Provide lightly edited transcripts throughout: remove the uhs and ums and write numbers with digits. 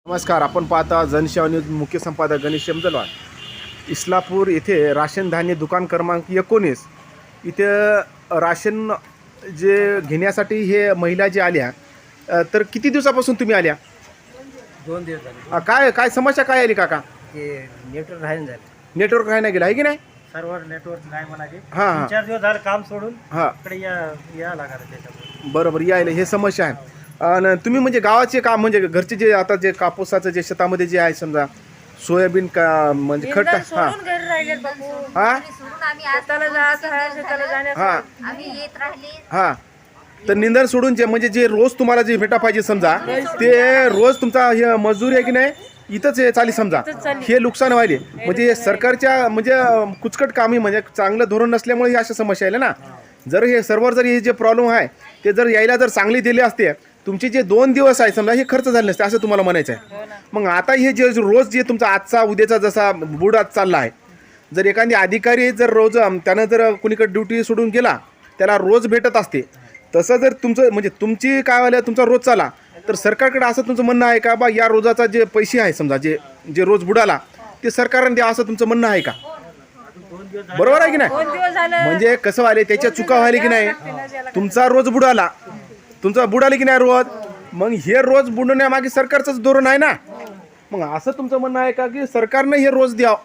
नमस्कार. आपण पाहता जनसेवा न्यूज. मुख्य संपादक गणेश शेमजलवार. इस्लापूर येथे राशन धान्य दुकान क्रमांक 19 इथे राशन जे घेण्यासाठी हे महिला जे आल्या, तर किती दिवसापासून तुम्ही आल्या? 2 दिवस झाले. काय काय समस्या काय आली काका? ते नेटवर्क राहीन झालं. नेटवर्क आहे नाही गेला आहे की नाही? सर्व्हर नेटवर्क नाही म्हणाले. हां 4 दिवस झालं काम सोडून हां इकडे या लागणार त्याच्यामुळे. बरोबर यायला हे समस्या आहे. आणि तुम्ही म्हणजे गावाचे काम म्हणजे घरचे जे आता जे कापूसाचं जे शेतामध्ये जे आहे समजा सोयाबीन का म्हणजे खत हां हां हां हां तर निंदण सोडून जे म्हणजे जे रोज तुम्हाला जे भेटा पाहिजे समजा ते रोज तुमचा हे मजूर आहे की नाही इथंच हे चाली समजा हे नुकसान व्हायले म्हणजे सरकारच्या म्हणजे कुचकट कामी म्हणजे चांगलं धोरण नसल्यामुळे ही अशा समस्या आल्या ना. जर हे सर्व्हर जर हे जे प्रॉब्लेम आहे ते जर यायला जर चांगली दिले असते तुमचे जे 2 दिवस आहे समजा हे खर्च झाले नसते असं तुम्हाला म्हणायचं आहे. मग आता हे जे रोज जे तुमचा आजचा उद्याचा जसा बुडात चालला आहे जर एखादी अधिकारी जर रोज त्यानं जर कुणीकडे ड्युटी सोडून गेला त्याला रोज भेटत असते तसं जर तुमचं म्हणजे तुमची काय व्हायला तुमचा रोज चाला तर सरकारकडे असं तुमचं म्हणणं आहे का बा या रोजाचा जे पैसे आहे समजा जे जे रोज बुडाला ते सरकारने द्या असं तुमचं म्हणणं आहे का? बरोबर आहे की नाही? म्हणजे कसं व्हायला त्याच्या चुका व्हायला की नाही तुमचा रोज बुडाला तुमचा बुडाला की नाही रोज मग हे रोज बुडवण्यामागे सरकारचंच धोरण आहे ना. मग असं तुमचं म्हणणं आहे का की सरकारने हे रोज द्यावं?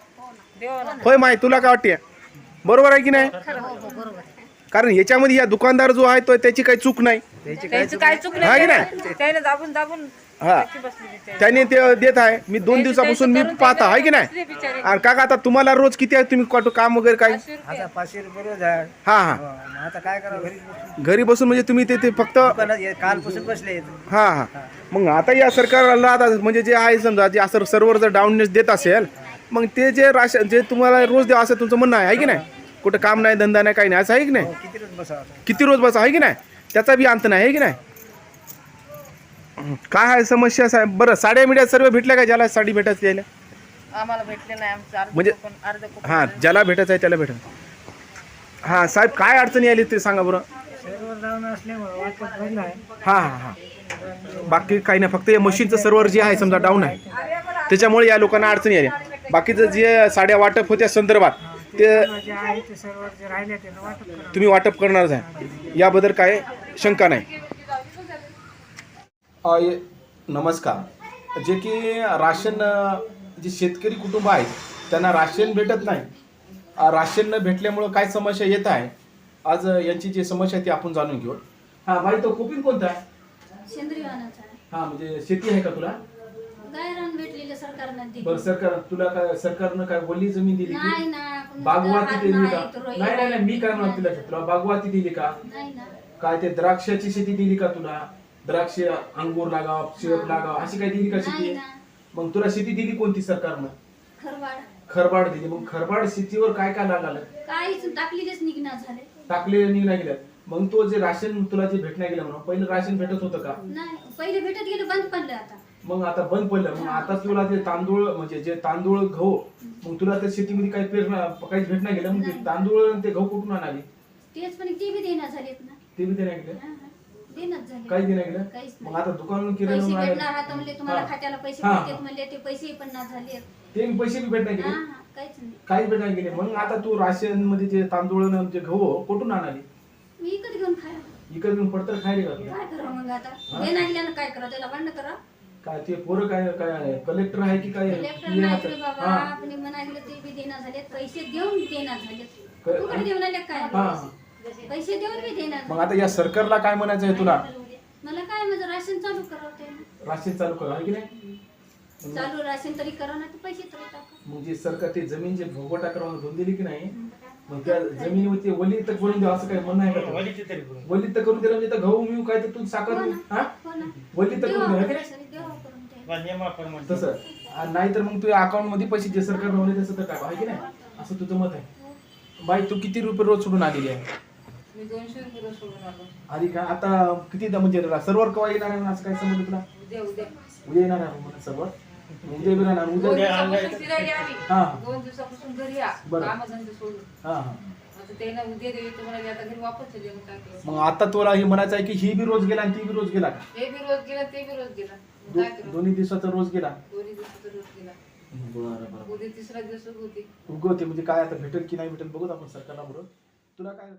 होय माय तुला काय वाटते? बरोबर आहे की नाही? कारण याच्यामध्ये या दुकानदार जो आहे तो त्याची काही चूक नाही आहे की नाही. हा त्याने ते देत आहे. मी 2 दिवसापासून मी पाहता आहे की नाही. आणि काका आता तुम्हाला रोज किती आहे तुम्ही काम वगैरे काय? आता 500 रुपये रोज आहे. हा हा आता काय करा घरी बसून. घरी बसून म्हणजे तुम्ही ते फक्त कालपासून बसले. हा हा मग आता या सरकारला आता म्हणजे जे आहे समजा जे असं सर्व्हर जर डाऊननेस देत असेल मग ते जे राशन जे तुम्हाला रोज द्या असं तुमचं म्हणणं आहे की नाही? कुठं काम नाही धंदा नाही काही नाही असं आहे की नाही? किती रोज बसा आहे की नाही? त्याचा बी अंत नाही आहे की नाही? काय आहे समस्या साहेब? बरं साड्या मीडिया सर्व भेटल्या का ज्याला साडी भेटायची त्याला? आम्हाला भेटले नाही आमचं म्हणजे हां ज्याला भेटायचं आहे त्याला भेटा. हां साहेब काय अडचणी आली ते सांगा बरं. सर्व्हर डाऊन असल्यामुळे वाटप बंद आहे. हां हां हां बाकी काही नाही फक्त या मशीनचं सर्व्हर जे आहे समजा डाऊन आहे त्याच्यामुळे या लोकांना अडचणी आल्या. बाकीचं जे साड्या वाटप होत्या संदर्भात ते जे आहे ते सर्व्हर जे राहिले त्याचं वाटप करा. तुम्ही वाटप करणारच आहे याबद्दल काय शंका नाही. नमस्कार. जे की राशन जे शेतकरी कुटुंब आहेत त्यांना राशन भेटत नाही. राशन न भेटल्यामुळं काय समस्या येत आहे आज यांची जी समस्या आहे ती आपण जाणून घेऊ. हा भाई तो कुपिन कोणता आहे? सेंद्रिय अन्नाचा आहे. हा म्हणजे शेती आहे का तुला? गायरान भेटलेलं सरकारनं दिली. बरं सरकार तुला काय सरकारनं काय वल्ली जमीन दिली नाही की ना. बागवाती दिली का? नाही नाही नाही नाही मी काय म्हणतो तुला बागवाती दिली का? ना. काय ते द्राक्षाची शेती दिली का तुला? द्राक्ष अंगूर लागाव सेब लागाव अशी काय दिली का शेती? नाही ना. मग तुला शेती दिली कोणती सरकारनं? खरवाड खरबाड दिली. मग खरबाड शेतीवर काय काय लागलं? काहीच टाकलेलेच निघणार झाले. टाकले निघला गेल्या. मग तो जे राशन तुला जे भेटण्या गेलं म्हणून पहिलं राशन भेटत होतं का? नाही पहिले भेटत गेलं बंद पडलं आता. मग आता बंद पडलं. मग आता तुला ते तांदूळ म्हणजे जे तांदूळ गहू मग तुला त्या शेतीमध्ये काही काहीच भेटण्या गेलं मग ते तांदूळ ते गहू कुठून आणाले? तेच पण ते बी देण्यात झालेत ना. ते बी देण्या गेलं? देण्यात झाले. काही देण्या गेलं? काहीच मग नाही. आता दुकान पैसे भेटणार किराणा आता म्हणले तुम्हाला खात्याला पैसे हा. भेटतात म्हणले ते पैसे पण ना झाले. ते पैसे बी भेटण्या गेले? काहीच नाही. काहीच भेटण्या गेले. मग आता तू राशन मध्ये जे तांदूळ जे गहू कुठून आणाले? मी इकत घेऊन खायला इकडे घेऊन पडतर खायले का तुला? काय करावं मग आता? देण्यात गेल्यानं काय करावं? त्याला बंद करा. काय ते पोरं काय काय कलेक्टर आहे की काय? कलेक्टर नाही रे बाबा. आपण म्हणा गेलं ते बी देणार झालेत. पैसे देऊन देणार झालेत. कुठे देऊन आले काय? पैसे देऊन बी देणार. मग आता या सरकारला काय म्हणायचं आहे तुला? मला काय माझं राशन चालू करावं ते. राशन चालू करा आहे की नाही? चालू राशन तरी करा ना. पैसे तरी टाका. मग जे सरकार ते जमीन जे भोगवटा करून धुवून दिली की नाही मग त्या जमिनीवरती वली तर करून द्या असं काही म्हणणं आहे का? वली तर करून दिलं म्हणजे गहू मिळू काय तर तू साखर हा हो ना. वली तर करून द्या की नाही? देवा करून द्या. तसं नाहीतर मग तुझ्या अकाउंट मध्ये पैसे जे सरकार लावले तसं तर काय आहे की नाही असं तुझं मत आहे. बाई तू किती रुपये रोज सोडून आलेली आहे? मी 200 रुपये सोडून आलो. आधी का आता किती म्हणजे सर्व्हर केव्हा येणार आहे असं काय समजलं तुला? उद्या येणार आहे म्हणून सर्व्हर उद्या बी राहणार उद्या. 2 दिवसापासून फिरायला आम्ही. हा 2 दिवसापासून घरी या. बरं. कामधंदे सोडून. हा हा आता ते ना उद्या देतो म्हणाले आता घरी वापस येते मग काय करायचं? मग आता तुला हे म्हणायचं आहे की ही बी रोज गेला आणि ती बी रोज गेला का? हे बी रोज गेला ते बी रोज गेला. काय करू? दोन्ही दिवसाचा रोज गेला. दोन्ही दिवसाचा रोज गेला. बरं बरं. उद्या तिसरा दिवस होती. उगवते म्हणजे काय आता भेटेल की नाही भेटेल बघूत आपण सरकारला बरोबर. तुला काय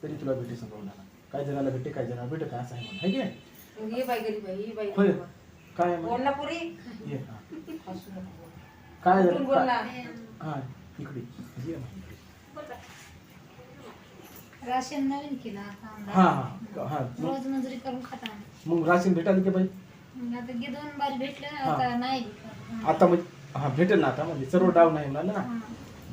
तरी तुला भेटे समजवला काय जणाला भेटे काय जणाला भेटे काय असं आहे म्हणून, है की नाही? मग ये बाई गरीब आहे, ही बाई होय. गरीब आहे. काय आहे बोल म्हणजे? ना पुरी. ये, हा. हसू नको. काय उठून झालं बोल ना. हा इकडे ये ना. राशन नवीन केलं आता हा आम्हाला. हा हा रोज मजुरी करून खाता. मग राशन भेटायला की बाई मग आता 2 बार भेटलं आता नाही भेटलं. आता म्हणजे हा भेटेल ना आता म्हणजे सर्व डाऊन आहे ना ना. हा.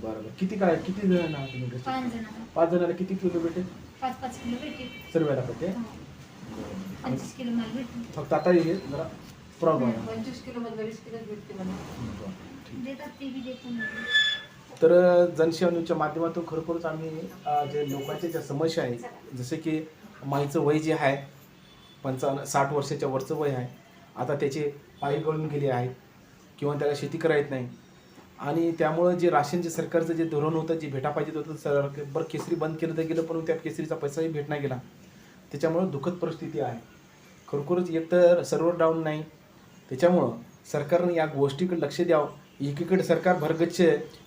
बरोबर किती काय किती जण आहात तुम्ही घरचे? 5 जण 5 जणांना किती किलो भेटेल? 5-5 किलो भेटेल. सर्वांना भेटेल. हा. 25 किलो माल भेटेल. फक्त आता हे जरा प्रॉब्लेम आहे. 25 किलो मधलं 20 किलो भेटते मला. देतात ते बी देतो. तर जनसेवा न्यूजच्या माध्यमातून खरोखरच आम्ही जे लोकांच्या ज्या समस्या आहेत जसे की माईचं वय जे आहे 55-60 वर्षाच्या वरचं वय आहे, आता त्याचे पाय गळून गेले आहेत किंवा त्याला शेती करा येत नाही आणि त्यामुळं जे राशनचे सरकारचं जे धोरण होतं जे भेटा पाहिजे होतं बरं केसरी बंद केलं तर गेलं पण त्या केसरीचा पैसाही भेट नाही गेला. त्याच्यामुळं दुःखद परिस्थिती आहे. खरोखरच एक तर सर्व्हर डाऊन नाही, त्याच्यामुळं सरकारनं या गोष्टीकडे लक्ष द्यावं. एकीकडे सरकार भरगच्छ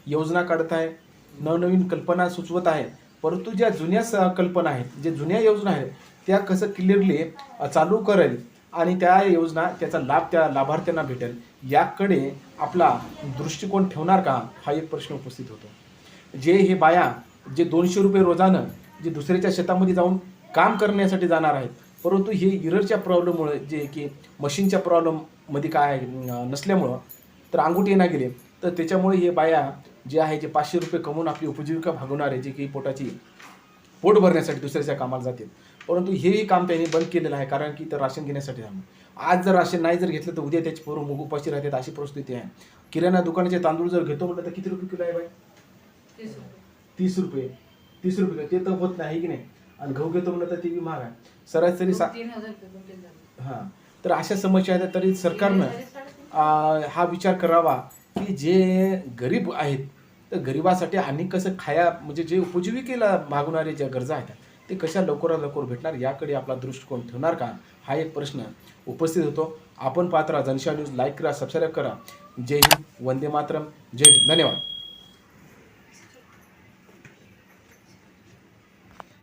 योजना काढत आहे, नवनवीन कल्पना सुचवत आहे, परंतु ज्या जुन्या कल्पना आहेत जे जुन्या योजना आहेत त्या कसं क्लिअरली चालू करेल आणि त्या योजना त्याचा लाभ त्या लाभार्थ्यांना भेटेल याकडे आपला दृष्टिकोन ठेवणार का हा एक प्रश्न उपस्थित होतो. जे हे बाया जे 200 रुपये रोजानं जे दुसऱ्याच्या शेतामध्ये जाऊन काम करण्यासाठी जाणार आहेत, परंतु हे इररच्या प्रॉब्लेममुळे जे की मशीनच्या प्रॉब्लेममध्ये काय नसल्यामुळं तर अंगुठी येणार गेले तर त्याच्यामुळे हे बाया जे आहे जे 500 रुपये कमवून आपली उपजीविका भागवणारे जे की पोट भरण्यासाठी दुसऱ्याच्या कामाला जातील, परंतु हेही काम त्यांनी बंद केलेलं आहे कारण की तर राशन घेण्यासाठी आहे. आज जर राशन नाही जर घेतलं तर उद्या त्याची पोरं मुग उपाशी राहतात अशी परिस्थिती आहे. किराणा दुकानाचे तांदूळ जर घेतो म्हटलं तर किती रुपये किलो आहे बाई? 30 रुपये. 30 रुपये. 30 रुपये ते तर होत नाही की नाही. आणि गहू घेतो म्हटलं तर ते बी महाग आहे सरासरी 3000 रुपये क्विंटल झाले. हां तर अशा समस्या आहेत. तरी सरकारनं हा विचार करावा की जे गरीब आहेत तर गरिबासाठी आणि कसं म्हणजे जे उपजीविकेला भागवणारे ज्या गरजा आहेत ते कशा लवकरात लवकर भेटणार याकडे आपला दृष्टिकोन ठेवणार का हा एक प्रश्न उपस्थित होतो. आपण पाहत राहा जनसेवा न्यूज, लाईक करा, सबस्क्राईब करा. जय हिंद, वंदे मातरम, जय हिंद, धन्यवाद.